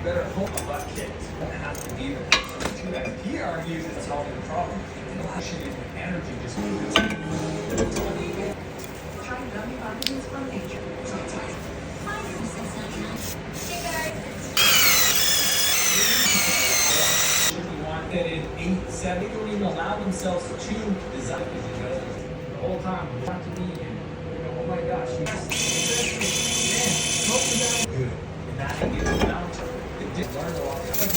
better hope a butt kicked than have to be there. So he argues it's solving the problem. Passion and energy just moves. Try gummy vitamins from nature. You want that in 8-7, they don't even allow themselves to design the whole time. We want to be in, oh my gosh, smoke is good. And that gives them out. They just learn a lot.